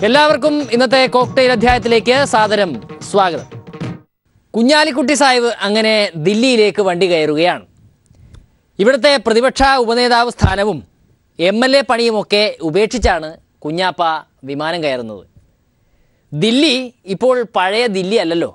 എല്ലാവർക്കും ഇന്നത്തെ കോക്ടെയിൽ അധ്യായത്തിലേക്ക് സാദരം സ്വാഗതം. കുഞ്ഞാലിക്കുട്ടി സാഹിബ് അങ്ങനെ ദില്ലിയിലേക്ക് വണ്ടി കയറുകയാണ്. ഇവിടുത്തെ പ്രതിപക്ഷ ഉപനേതാവ് സ്ഥാനവും MLA പണിയുമൊക്കെ ഉപേക്ഷിച്ചാണ് കുഞ്ഞാപ്പ വിമാനം കയറുന്നത്. ദില്ലി ഇപ്പോൾ പഴയ ദില്ലി അല്ലല്ലോ,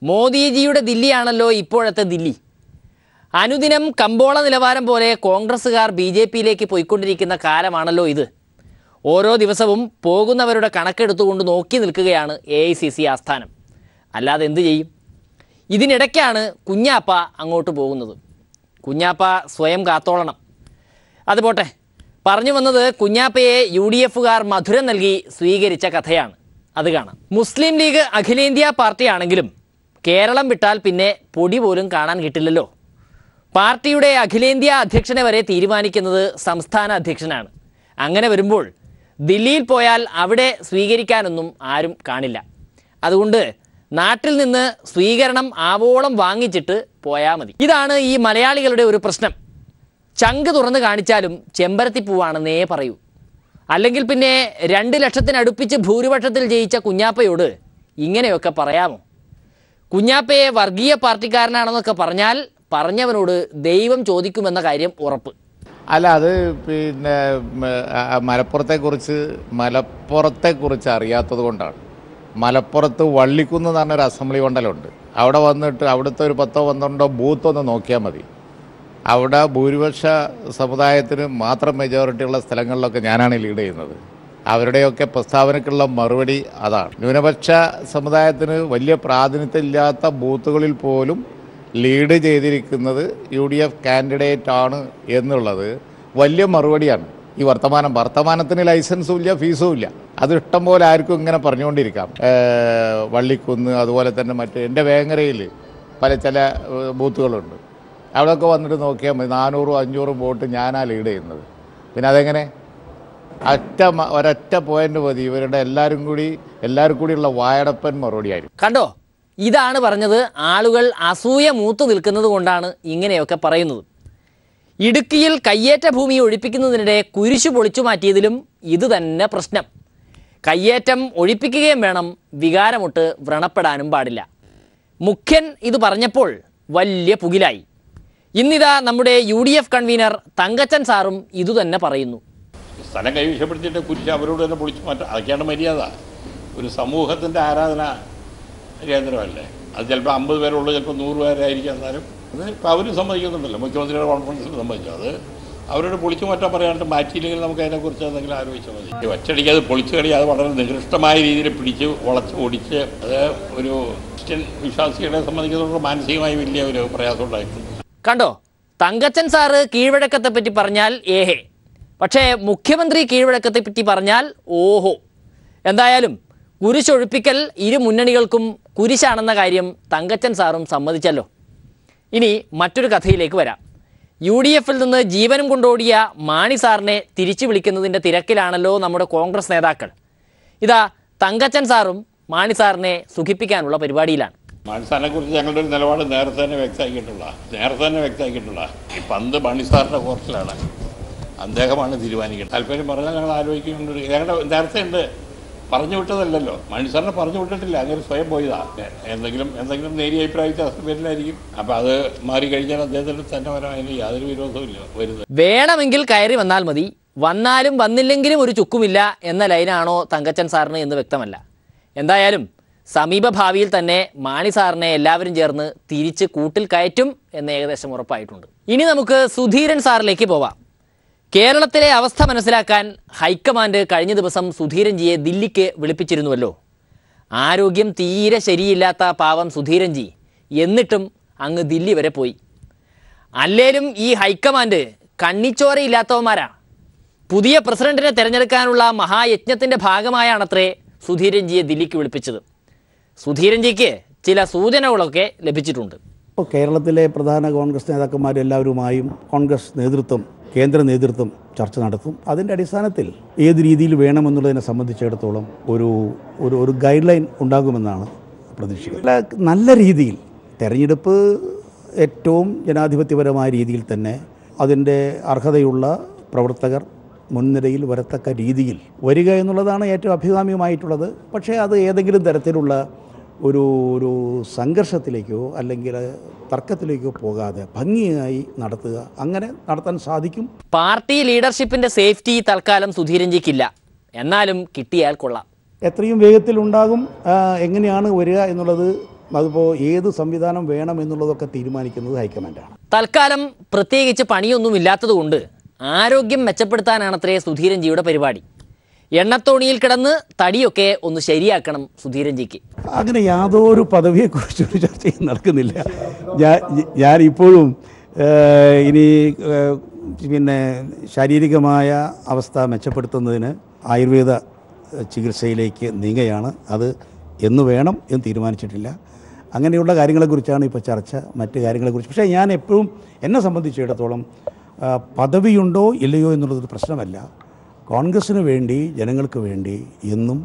മോദിജിയുടെ ദില്ലിയാണല്ലോ ഇപ്പോഴത്തെ ദില്ലി. അനുദിനം കമ്പോള നിലവാരം പോലെ കോൺഗ്രസ്സുകാർ BJPയിലേക്ക് പോയിക്കൊണ്ടിരിക്കുന്ന കാലമാണല്ലോ ഇത്. ഓരോ ദിവസവും പോകുന്നവരുടെ കണക്കെടുത്തുകൊണ്ട് നോക്കി നിൽക്കുകയാണ് AICC ആസ്ഥാനം. അല്ലാതെ എന്തു ചെയ്യും? ഇതിനിടയ്ക്കാണ് കുഞ്ഞാപ്പ അങ്ങോട്ട് പോകുന്നത്. കുഞ്ഞാപ്പ സ്വയം കാത്തോളണം. അതുപോട്ടെ, പറഞ്ഞു വന്നത് കുഞ്ഞാപ്പയെ UDFകാർ മധുരം നൽകി സ്വീകരിച്ച കഥയാണ്. അത് കാണാം. മുസ്ലിം ലീഗ് അഖിലേന്ത്യാ പാർട്ടിയാണെങ്കിലും കേരളം വിട്ടാൽ പിന്നെ പൊടി പോലും കാണാൻ കിട്ടില്ലല്ലോ. പാർട്ടിയുടെ അഖിലേന്ത്യാ അധ്യക്ഷനെ വരെ തീരുമാനിക്കുന്നത് സംസ്ഥാന അധ്യക്ഷനാണ്. അങ്ങനെ വരുമ്പോൾ ദില്ലിയിൽ പോയാൽ അവിടെ സ്വീകരിക്കാനൊന്നും ആരും കാണില്ല. അതുകൊണ്ട് നാട്ടിൽ നിന്ന് സ്വീകരണം ആവോളം വാങ്ങിച്ചിട്ട് പോയാൽ മതി. ഇതാണ് ഈ മലയാളികളുടെ ഒരു പ്രശ്നം. ചങ്ക് തുറന്ന് കാണിച്ചാലും ചെമ്പരത്തിപ്പൂവാണെന്നേ പറയൂ. അല്ലെങ്കിൽ പിന്നെ 2 ലക്ഷത്തിനടുപ്പിച്ച് ഭൂരിപക്ഷത്തിൽ ജയിച്ച കുഞ്ഞാപ്പയോട് ഇങ്ങനെയൊക്കെ പറയാമോ? കുഞ്ഞാപ്പയെ വർഗീയ പാർട്ടിക്കാരനാണെന്നൊക്കെ പറഞ്ഞാൽ പറഞ്ഞവനോട് ദൈവം ചോദിക്കുമെന്ന കാര്യം ഉറപ്പ്. അല്ല, അത് പിന്നെ മലപ്പുറത്തെക്കുറിച്ച് അറിയാത്തത് കൊണ്ടാണ്. മലപ്പുറത്ത് വള്ളിക്കുന്ന് എന്ന് പറഞ്ഞൊരു അസംബ്ലി മണ്ഡലമുണ്ട്. അവിടെ വന്നിട്ട് അവിടുത്തെ ഒരു 10-12 ബൂത്ത് ഒന്ന് നോക്കിയാൽ മതി. അവിടെ ഭൂരിപക്ഷ സമുദായത്തിന് മാത്രം മെജോറിറ്റിയുള്ള സ്ഥലങ്ങളിലൊക്കെ ഞാനാണ് ലീഡ് ചെയ്യുന്നത്. അവരുടെയൊക്കെ പ്രസ്താവനയ്ക്കുള്ള മറുപടി അതാണ്. ന്യൂനപക്ഷ സമുദായത്തിന് വലിയ പ്രാതിനിധ്യമില്ലാത്ത ബൂത്തുകളിൽ പോലും ലീഡ് ചെയ്തിരിക്കുന്നത് UDF കാൻഡിഡേറ്റ് ആണ് എന്നുള്ളത് വലിയ മറുപടിയാണ്. ഈ വർത്തമാനത്തിന് ലൈസൻസും ഇല്ല, ഫീസും ഇല്ല. അത് ഇഷ്ടം പോലെ ആർക്കും ഇങ്ങനെ പറഞ്ഞുകൊണ്ടിരിക്കാം. വള്ളിക്കുന്ന്, അതുപോലെ തന്നെ എൻ്റെ വേങ്ങരയിൽ ചില ബൂത്തുകളുണ്ട്. അവിടെയൊക്കെ വന്നിട്ട് നോക്കിയാൽ മതി. 400-500 വോട്ട് ഞാനാ ലീഡ് ചെയ്യുന്നത്. പിന്നെ അതെങ്ങനെ? ഒരൊറ്റ പോയിന്റ് മതി. ഇവരുടെ എല്ലാവരും കൂടിയുള്ള വായടപ്പൻ മറുപടിയായിരുന്നു. കണ്ടോ, ഇതാണ് പറഞ്ഞത്. ആളുകൾ അസൂയ മൂത്തു നിൽക്കുന്നത് കൊണ്ടാണ് ഇങ്ങനെയൊക്കെ പറയുന്നത്. ഇടുക്കിയിൽ കയ്യേറ്റ ഭൂമി ഒഴിപ്പിക്കുന്നതിനിടെ കുരിശു പൊളിച്ചു മാറ്റിയതിലും ഇത് തന്നെ പ്രശ്നം. കയ്യേറ്റം ഒഴിപ്പിക്കുകയും വേണം, വികാരമൊട്ട് വ്രണപ്പെടാനും പാടില്ല. മുഖ്യൻ ഇത് പറഞ്ഞപ്പോൾ വലിയ പുകിലായി. ഇന്നിതാ നമ്മുടെ UDF കൺവീനർ തങ്കച്ചൻ സാറും ഇതുതന്നെ പറയുന്നു. സ്ഥലം കൈവശപ്പെടുത്തിയിട്ട് കുരിശ് അവരോട് തന്നെ പൊളിച്ചു മാറ്റാം. അതൊക്കെയാണ് മര്യാദ. ഒരു സമൂഹത്തിൻ്റെ ആരാധന കേന്ദ്രമല്ലേ. അത് ചിലപ്പോൾ 50 പേരുള്ളൂ, ചിലപ്പോൾ 100 പേരായിരിക്കും. എന്നാലും അത് ഇപ്പോൾ അവരും സമ്മതിക്കുന്നുണ്ടല്ലോ. മുഖ്യമന്ത്രിയുടെ കോൺഫറൻസിൽ സമ്മതിച്ചു. അത് അവരോട് പൊളിച്ചു മാറ്റാൻ പറയാണ്ട് മാറ്റിയില്ലെങ്കിൽ നമുക്ക് അതിനെക്കുറിച്ച് എന്തെങ്കിലും ആലോചിച്ചാൽ മതി. ഒറ്റയടിക്ക് അത് പൊളിച്ചു കഴിയാതെ വളരെ നികൃഷ്ടമായ രീതിയിൽ പിടിച്ച് വളച്ച് ഓടിച്ച് അത് ഒരു ക്രിസ്ത്യൻ വിശ്വാസികളെ സംബന്ധിക്കുന്നതോട് മാനസികമായി വലിയ ഒരു പ്രയാസം ഉണ്ടായിട്ടുണ്ട്. കണ്ടോ, തങ്കച്ചൻ സാറ് കീഴ്വഴക്കത്തെ പറ്റി പറഞ്ഞാൽ ഏഹേ, പക്ഷേ മുഖ്യമന്ത്രി കീഴ്വഴക്കത്തെ പറ്റി പറഞ്ഞാൽ ഓഹോ. എന്തായാലും കുരിശൊഴിപ്പിക്കൽ ഇരു മുന്നണികൾക്കും കുരിശാണെന്ന കാര്യം തങ്കച്ചൻ സാറും സമ്മതിച്ചല്ലോ. ഇനി മറ്റൊരു കഥയിലേക്ക് വരാം. UDFൽ നിന്ന് ജീവനും കൊണ്ടോടിയ മാണി സാറിനെ തിരിച്ചു വിളിക്കുന്നതിൻ്റെ തിരക്കിലാണല്ലോ നമ്മുടെ കോൺഗ്രസ് നേതാക്കൾ. ഇതാ തങ്കച്ചൻ സാറും മാണി സാറിനെ സുഖിപ്പിക്കാനുള്ള പരിപാടിയിലാണ്. മാണി സാറിനെ കുറിച്ച് ഞങ്ങളുടെ ഒരു നിലപാട് നേരത്തെ തന്നെ വ്യക്തമാക്കിയിട്ടുള്ള ഈ പന്ത് മാണി സാറിൻ്റെ കോർട്ടിലാണ്. അദ്ദേഹമാണ് തീരുമാനിക്കുന്നത്. താല്പര്യം പറഞ്ഞാൽ ഞങ്ങൾ ആലോചിക്കുന്നുണ്ട്. ഞങ്ങളുടെ നേരത്തെ ഉണ്ട്, പറഞ്ഞു വിട്ടതല്ലല്ലോ. മാണി സാറിനെ പറഞ്ഞു വിട്ടിട്ടില്ല, അങ്ങനെ സ്വയം പോയതാ. എന്തെങ്കിലും നേരിയ അഭിപ്രായ പേരിലായിരിക്കും. അപ്പം അത് മാറിക്കഴിഞ്ഞാൽ അദ്ദേഹത്തിന് തന്നെ വരാൻ അതിന് യാതൊരു വിരോധവും വരുന്നത്. വേണമെങ്കിൽ കയറി വന്നാൽ മതി, വന്നാലും വന്നില്ലെങ്കിലും ഒരു ചുക്കുമില്ല എന്ന ലൈനാണോ തങ്കച്ചൻ സാറിന് എന്ന് വ്യക്തമല്ല. എന്തായാലും സമീപഭാവിയിൽ തന്നെ മാണി സാറിനെ എല്ലാവരും ചേർന്ന് തിരിച്ച് കൂട്ടിൽ കയറ്റും എന്ന് ഏകദേശം ഉറപ്പായിട്ടുണ്ട്. ഇനി നമുക്ക് സുധീരൻ സാറിലേക്ക് പോവാം. കേരളത്തിലെ അവസ്ഥ മനസ്സിലാക്കാൻ ഹൈക്കമാൻഡ് കഴിഞ്ഞ ദിവസം സുധീരൻജിയെ ദില്ലിക്ക് വിളിപ്പിച്ചിരുന്നുവല്ലോ. ആരോഗ്യം തീരെ ശരിയില്ലാത്ത പാവം സുധീരൻജി എന്നിട്ടും അങ്ങ് ദില്ലി വരെ പോയി. അല്ലേലും ഈ ഹൈക്കമാൻഡ് കണ്ണിച്ചോരയില്ലാത്തവന്മാരാണ്. പുതിയ പ്രസിഡന്റിനെ തിരഞ്ഞെടുക്കാനുള്ള മഹായജ്ഞത്തിൻ്റെ ഭാഗമായാണത്രേ സുധീരൻജിയെ ദില്ലിക്ക് വിളിപ്പിച്ചത്. സുധീരൻജിക്ക് ചില സൂചനകളൊക്കെ ലഭിച്ചിട്ടുണ്ട്. കേരളത്തിലെ പ്രധാന കോൺഗ്രസ് നേതാക്കന്മാരെല്ലാവരുമായും കോൺഗ്രസ് നേതൃത്വം, കേന്ദ്ര നേതൃത്വം ചർച്ച നടത്തും. അതിൻ്റെ അടിസ്ഥാനത്തിൽ ഏത് രീതിയിൽ വേണമെന്നുള്ളതിനെ സംബന്ധിച്ചിടത്തോളം ഒരു ഗൈഡ് ലൈൻ ഉണ്ടാകുമെന്നാണ് പ്രതീക്ഷിക്കുന്നത്. നല്ല രീതിയിൽ തെരഞ്ഞെടുപ്പ് ഏറ്റവും ജനാധിപത്യപരമായ രീതിയിൽ തന്നെ അതിൻ്റെ അർഹതയുള്ള പ്രവർത്തകർ മുൻനിരയിൽ വരത്തക്ക രീതിയിൽ വരിക എന്നുള്ളതാണ് ഏറ്റവും അഭികാമ്യമായിട്ടുള്ളത്. പക്ഷേ അത് ഏതെങ്കിലും തരത്തിലുള്ള ഒരു സംഘർഷത്തിലേക്കോ അല്ലെങ്കിൽ തർക്കത്തിലേക്കോ പോകാതെ ഭംഗിയായി നടത്തുക, അങ്ങനെ നടത്താൻ സാധിക്കും. പാർട്ടി ലീഡർഷിപ്പിന്റെ സേഫ്റ്റി തൽക്കാലം സുധീരൻജിക്കില്ല, എന്നാലും കിട്ടിയാൽ കൊള്ളാം. എത്രയും വേഗത്തിൽ ഉണ്ടാകും. എങ്ങനെയാണ് വരിക എന്നുള്ളത്, അതിപ്പോൾ ഏത് സംവിധാനം വേണം എന്നുള്ളതൊക്കെ തീരുമാനിക്കുന്നത് ഹൈക്കമാൻഡാണ്. തൽക്കാലം പ്രത്യേകിച്ച് പണിയൊന്നുമില്ലാത്തതുകൊണ്ട് ആരോഗ്യം മെച്ചപ്പെടുത്താനാണത്രേ സുധീരൻജിയുടെ പരിപാടി. എണ്ണത്തോണിയിൽ കിടന്ന് തടിയൊക്കെ ഒന്ന് ശരിയാക്കണം സുധീരൻജിക്ക്. അങ്ങനെ യാതൊരു പദവിയെക്കുറിച്ചൊരു ചർച്ചയും നടക്കുന്നില്ല. ഞാനിപ്പോഴും ഇനി പിന്നെ ശാരീരികമായ അവസ്ഥ മെച്ചപ്പെടുത്തുന്നതിന് ആയുർവേദ ചികിത്സയിലേക്ക് നീങ്ങുകയാണ്. അത് എന്ന് വേണം എന്ന് തീരുമാനിച്ചിട്ടില്ല. അങ്ങനെയുള്ള കാര്യങ്ങളെക്കുറിച്ചാണ് ഇപ്പോൾ ചർച്ച, മറ്റ് കാര്യങ്ങളെക്കുറിച്ച്. പക്ഷേ ഞാൻ എപ്പോഴും എന്നെ സംബന്ധിച്ചിടത്തോളം പദവിയുണ്ടോ ഇല്ലയോ എന്നുള്ളതൊരു പ്രശ്നമല്ല. കോൺഗ്രസ്സിന് വേണ്ടി, ജനങ്ങൾക്ക് വേണ്ടി എന്നും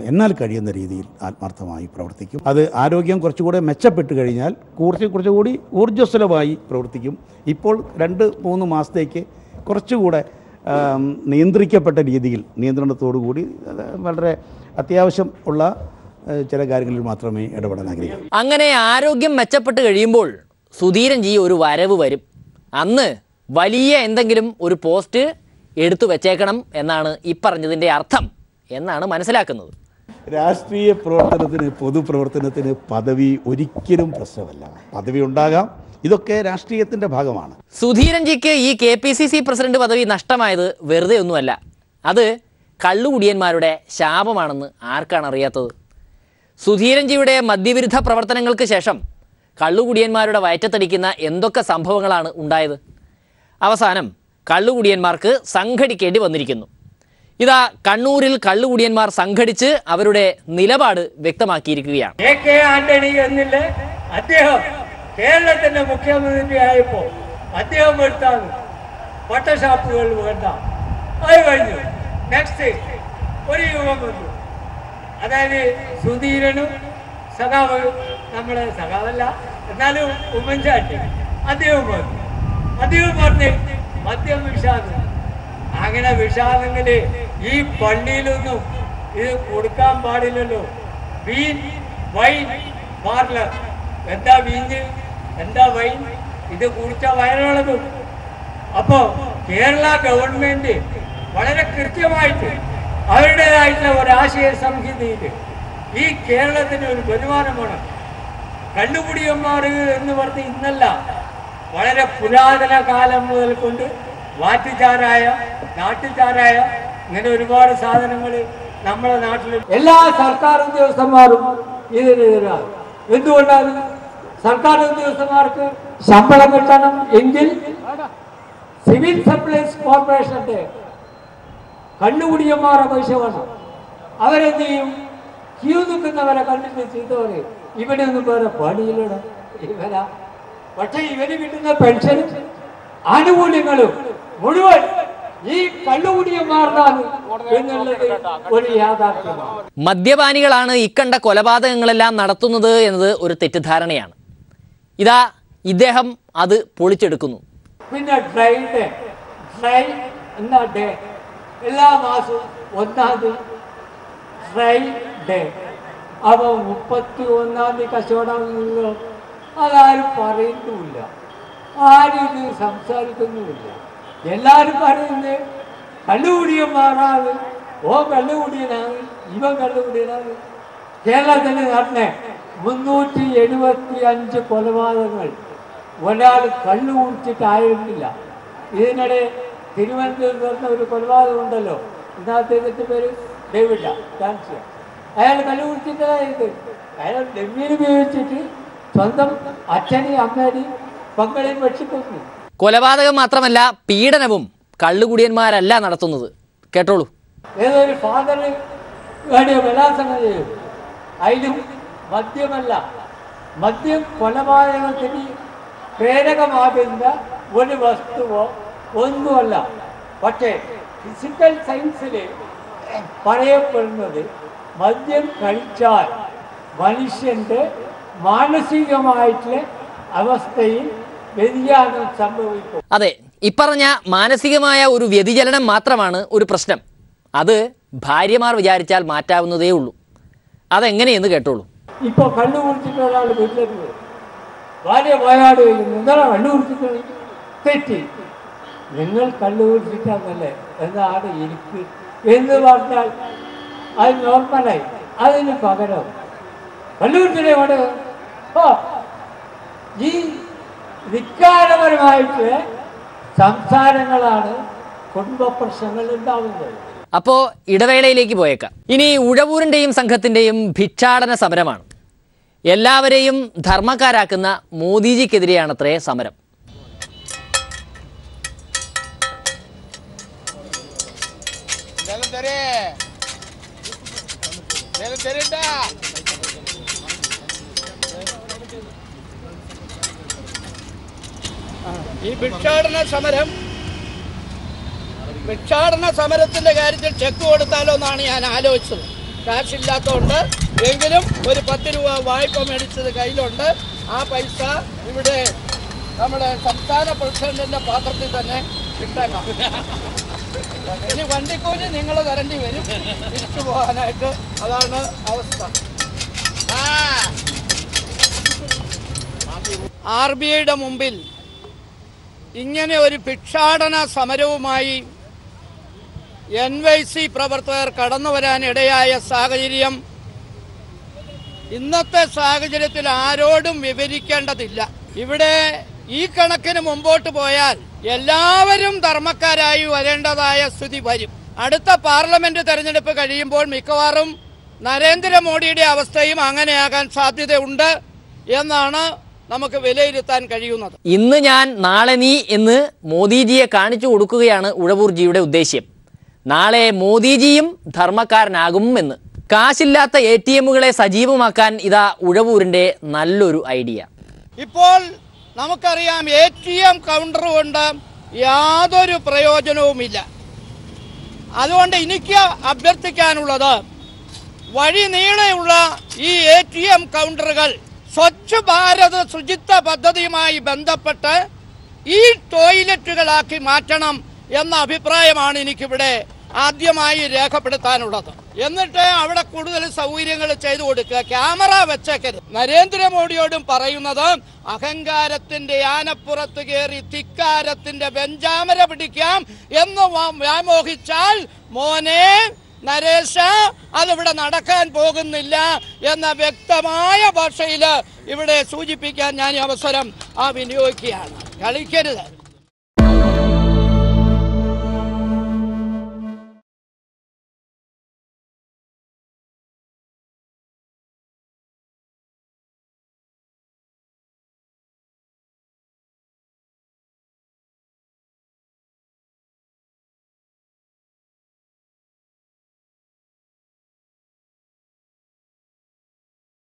എന്നാൽ കഴിയുന്ന രീതിയിൽ ആത്മാർത്ഥമായി പ്രവർത്തിക്കും. അത് ആരോഗ്യം കുറച്ചുകൂടെ മെച്ചപ്പെട്ട് കഴിഞ്ഞാൽ കുറച്ചുകൂടി ഊർജ്ജസ്വലമായി പ്രവർത്തിക്കും. ഇപ്പോൾ 2-3 മാസത്തേക്ക് കുറച്ചുകൂടെ നിയന്ത്രിക്കപ്പെട്ട രീതിയിൽ, നിയന്ത്രണത്തോടു കൂടി വളരെ അത്യാവശ്യം ഉള്ള ചില കാര്യങ്ങളിൽ മാത്രമേ ഇടപെടാൻ ആഗ്രഹിക്കൂ. അങ്ങനെ ആരോഗ്യം മെച്ചപ്പെട്ട് കഴിയുമ്പോൾ സുധീരൻജി ഒരു വരവ് വരും. അന്ന് വലിയ എന്തെങ്കിലും ഒരു പോസ്റ്റ് എടുത്തു വെച്ചേക്കണം എന്നാണ് ഈ പറഞ്ഞതിൻ്റെ അർത്ഥം എന്നാണ് മനസ്സിലാക്കുന്നത്. രാഷ്ട്രീയ പ്രവർത്തനത്തിന്, പൊതുപ്രവർത്തനത്തിന് പദവി ഒരിക്കലും പ്രശ്നമല്ല. പദവി ഉണ്ടാകാം, ഇതൊക്കെ രാഷ്ട്രീയത്തിൻ്റെ ഭാഗമാണ്. സുധീരൻജിക്ക് ഈ KPCC പ്രസിഡന്റ് പദവി നഷ്ടമായത് വെറുതെ ഒന്നുമല്ല. അത് കള്ളുകുടിയന്മാരുടെ ശാപമാണെന്ന് ആർക്കാണ് അറിയാത്തത്? സുധീരൻജിയുടെ മദ്യവിരുദ്ധ പ്രവർത്തനങ്ങൾക്ക് ശേഷം കള്ളുകുടിയന്മാരുടെ വയറ്റത്തടിക്കുന്ന എന്തൊക്കെ സംഭവങ്ങളാണ് ഉണ്ടായത്? അവസാനം കള്ളുകുടിയന്മാർക്ക് സംഘടിക്കേണ്ടി വന്നിരിക്കുന്നു. ഇതാ കണ്ണൂരിൽ കള്ളുകുടിയന്മാർ സംഘടിച്ച് അവരുടെ നിലപാട് വ്യക്തമാക്കിയിരിക്കുകയാണ്. AK ആന്റണി എന്നില്ല അദ്ദേഹം കേരളത്തിന്റെ മുഖ്യമന്ത്രിയായപ്പോൾ അദ്ദേഹം എടുത്താണ് പട്ടഷാപ്പുകൾ വേണ്ട, അത് കഴിഞ്ഞു. നെക്സ്റ്റ് ഒരു യുഗം വന്നു. അതായത് സുധീരനും സഖാവ്, നമ്മുടെ സഖാവല്ല എന്നാലും ഉമ്മൻചാണ്ടി, അദ്ദേഹം പറഞ്ഞ് മദ്യം വിഷാദം. അങ്ങനെ വിഷാദങ്ങള് ഈ പള്ളിയിലൊന്നും ഇത് കൊടുക്കാൻ പാടില്ലല്ലോ. വീൻ, വൈൻ, പാർലർ. എന്താ വീഞ്ഞ്, എന്താ വൈൻ? ഇത് കുടിച്ച വയറിളകും. അപ്പോ കേരള ഗവൺമെന്റ് വളരെ കൃത്യമായിട്ട് അവരുടേതായിട്ടുള്ള ഒരാശയ സംഹിതയിൽ ഈ കേരളത്തിന് ഒരു ബഹുമാനമാണ്. കള്ളുകുടിയന്മാർ എന്ന് പറഞ്ഞ് ഇന്നല്ല, വളരെ പുരാതന കാലം മുതൽ കൊണ്ട് വാറ്റുചാരായ, നാട്ടുചാരായ, ഇങ്ങനെ ഒരുപാട് സാധനങ്ങൾ നമ്മുടെ നാട്ടിൽ എല്ലാ സർക്കാർ ഉദ്യോഗസ്ഥന്മാരും ഇതിനെതിരാണ്. എന്തുകൊണ്ടാണ്? സർക്കാർ ഉദ്യോഗസ്ഥന്മാർക്ക് ശമ്പളം കിട്ടണം എങ്കിൽ സിവിൽ സപ്ലൈസ് കോർപ്പറേഷന്റെ കള്ളുകുടിയന്മാരുടെ പൈസ വേണം. അവരെന്ത് ചെയ്യും? ക്യൂ നിൽക്കുന്നവരെ കണ്ടിട്ട് ചെയ്തവര് ഇവിടെ ഒന്നും വേറെ പണിയിലൂടെ ഇവരാ. പക്ഷെ ഇവര് കിട്ടുന്ന പെൻഷനും ആനുകൂല്യങ്ങളും മുഴുവൻ ഈ കള്ളുകുടിയന്മാർക്കാണ് എന്നുള്ളത് ഒരു യാഥാർത്ഥ്യമാണ്. മദ്യപാനികളാണ് ഇക്കണ്ട കൊലപാതകങ്ങളെല്ലാം നടത്തുന്നത് എന്നത് ഒരു തെറ്റിദ്ധാരണയാണ്. ഇതാ ഇദ്ദേഹം അത് പൊളിച്ചെടുക്കുന്നു. പിന്നെ ഡ്രൈ എന്നാ ഡേ, എല്ലാ മാസവും 1-ാം തീയതി ഡ്രൈ ഡേ. അപ്പൊ 31-ാം തീയതി കച്ചവടം അതാരും പറയുന്നുമില്ല, ആരും ഇത് സംസാരിക്കുന്നുമില്ല. എല്ലാവരും പറയുന്നത് കള്ളുകുടിയന്മാരാണ്, ഓ കള്ളുകുടിയനാണ്, ഇവൻ കള്ളുകുടിയനാണ്. കേരളത്തിൽ നടന്ന 375 കൊലപാതകങ്ങൾ ഒരാൾ കള്ളു കുടിച്ചിട്ടായിരുന്നില്ല. ഇതിനിടെ തിരുവനന്തപുരത്ത് നടന്ന ഒരു കൊലപാതകം ഉണ്ടല്ലോ, ഇന്നത്തെ പേര് ഡേവിഡ ഡാൻസ്. അയാൾ കള്ളു കുടിച്ചിട്ടായത്. അയാൾ ഡെമ്മീൻ ഉപയോഗിച്ചിട്ട് സ്വന്തം അച്ഛനെയും അമ്മേനെയും പങ്കളെയും വെച്ചിട്ടുണ്ട്. കൊലപാതകം മാത്രമല്ല, പീഡനവും കള്ളുകുടിയന്മാരല്ല നടത്തുന്നത്. കേട്ടോളൂ. ഏതൊരു ഫാദറ് വേണ്ടിയ ബലാത്സംഗം ചെയ്യും, അതിലും മദ്യമല്ല. മദ്യം കൊലപാതകത്തിന് പ്രേരകമാകുന്ന ഒരു വസ്തുവോ ഒന്നുമല്ല. പക്ഷേ ഫിസിക്കൽ സയൻസിൽ പറയപ്പെടുന്നത് മദ്യം കഴിച്ചാൽ മനുഷ്യൻ്റെ മാനസികമായിട്ടുള്ള അവസ്ഥയിൽ വ്യതിയാനം സംഭവിക്കും. അതെ, ഇപ്പറഞ്ഞ മാനസികമായ ഒരു വ്യതിചലനം മാത്രമാണ് ഒരു പ്രശ്നം. അത് ഭാര്യമാർ വിചാരിച്ചാൽ മാറ്റാവുന്നതേ ഉള്ളൂ. അതെങ്ങനെയെന്ന് കേട്ടോളൂ. ഇപ്പോൾ കണ്ണു കുടിച്ചിട്ട് ഒരാൾ വീട്ടിലേക്ക് വരും, ഭാര്യ പോയാട് കഴിക്കുന്നു, എന്താണ് കണ്ണു കുടിച്ചിട്ട് തെറ്റി, നിങ്ങൾ കണ്ണു കുടിച്ചിട്ടാന്നല്ലേ എന്നാണ് എനിക്ക് എന്ന് പറഞ്ഞാൽ അത് നോർമലായി. അതിന് പകരം കണ്ണു കുടിച്ചിട്ടേ കൊണ്ട് ഈ വികാരപരമായിട്ട് സംസാരങ്ങളാണ് കുടുംബ പ്രശ്നങ്ങൾ ഉണ്ടാവുന്നത്. അപ്പോൾ ഇടവേളയിലേക്ക് പോയേക്കാം. ഇനി ഉഴവൂരിൻ്റെയും സംഘത്തിൻ്റെയും ഭിക്ഷാടന സമരമാണ്. എല്ലാവരെയും ധർമ്മക്കാരാക്കുന്ന മോദിജിക്കെതിരെയാണത്രേ സമരം. ഈ ഭിക്ഷാടന സമരത്തിന്റെ കാര്യത്തിൽ ചെക്ക് കൊടുത്താലോ എന്നാണ് ഞാൻ ആലോചിച്ചത്. കാശില്ലാത്തതുകൊണ്ട് എങ്കിലും ഒരു 10 രൂപ വായ്പ മേടിച്ചത് കയ്യിലുണ്ട്. ആ പൈസ ഇവിടെ നമ്മുടെ സംസ്ഥാന പ്രസിഡന്റിന്റെ പാത്രത്തിൽ തന്നെ ഇട്ടേക്കാം. ഇനി വണ്ടിക്കൂലി നിങ്ങൾ തരേണ്ടി വരും തിരിച്ചു പോകാനായിട്ട്. അതാണ് അവസ്ഥ. RBIയുടെ മുമ്പിൽ ഇങ്ങനെ ഒരു ഭിക്ഷാടന സമരവുമായി NYC പ്രവർത്തകർ കടന്നു വരാനിടയായ സാഹചര്യം ഇന്നത്തെ സാഹചര്യത്തിൽ ആരോടും വിവരിക്കേണ്ടതില്ല. ഇവിടെ ഈ കണക്കിന് മുമ്പോട്ട് പോയാൽ എല്ലാവരും ധർമ്മക്കാരായി വരേണ്ടതായ സ്ഥിതി വരും. അടുത്ത പാർലമെന്റ് തെരഞ്ഞെടുപ്പ് കഴിയുമ്പോൾ മിക്കവാറും നരേന്ദ്രമോദിയുടെ അവസ്ഥയും അങ്ങനെയാകാൻ സാധ്യതയുണ്ട് എന്നാണ് നമുക്ക് വിലയിരുത്താൻ കഴിയുന്നത്. ഇന്ന് ഞാൻ നാളെ നീ എന്ന് മോദിജിയെ കാണിച്ചു കൊടുക്കുകയാണ് ഉഴവൂർജിയുടെ ഉദ്ദേശ്യം. നാളെ മോദിജിയും ധർമ്മക്കാരനാകും എന്ന്. കാശില്ലാത്ത ATMകളെ സജീവമാക്കാൻ ഇതാ ഉഴവൂരിൻ്റെ നല്ലൊരു ഐഡിയ. ഇപ്പോൾ നമുക്കറിയാം ATM കൗണ്ടർ കൊണ്ട് യാതൊരു പ്രയോജനവുമില്ല. അതുകൊണ്ട് എനിക്ക് അഭ്യർത്ഥിക്കാനുള്ളത് വഴി നീളെയുള്ള ഈ ATM കൗണ്ടറുകൾ സ്വച്ഛ് ഭാരത് ശുചിത്വ പദ്ധതിയുമായി ബന്ധപ്പെട്ട് ഈ ടോയ്ലറ്റുകളാക്കി മാറ്റണം എന്ന അഭിപ്രായമാണ് എനിക്കിവിടെ ആദ്യമായി രേഖപ്പെടുത്താനുള്ളത്. എന്നിട്ട് അവിടെ കൂടുതൽ സൗകര്യങ്ങൾ ചെയ്തു കൊടുക്കുക, ക്യാമറ വെച്ചേക്കരുത്. നരേന്ദ്രമോദിയോടും പറയുന്നത് അഹങ്കാരത്തിന്റെ ആനപ്പുറത്ത് കയറി ധിക്കാരത്തിന്റെ വെഞ്ചാമര പിടിക്കാം എന്ന് വ്യാമോഹിച്ചാൽ മോനെ നരേശ അതിവിടെ നടക്കാൻ പോകുന്നില്ല എന്ന വ്യക്തമായ ഭാഷയിൽ ഇവിടെ സൂചിപ്പിക്കാൻ ഞാൻ ഈ അവസരം വിനിയോഗിക്കുകയാണ്. കളിക്കരുത്.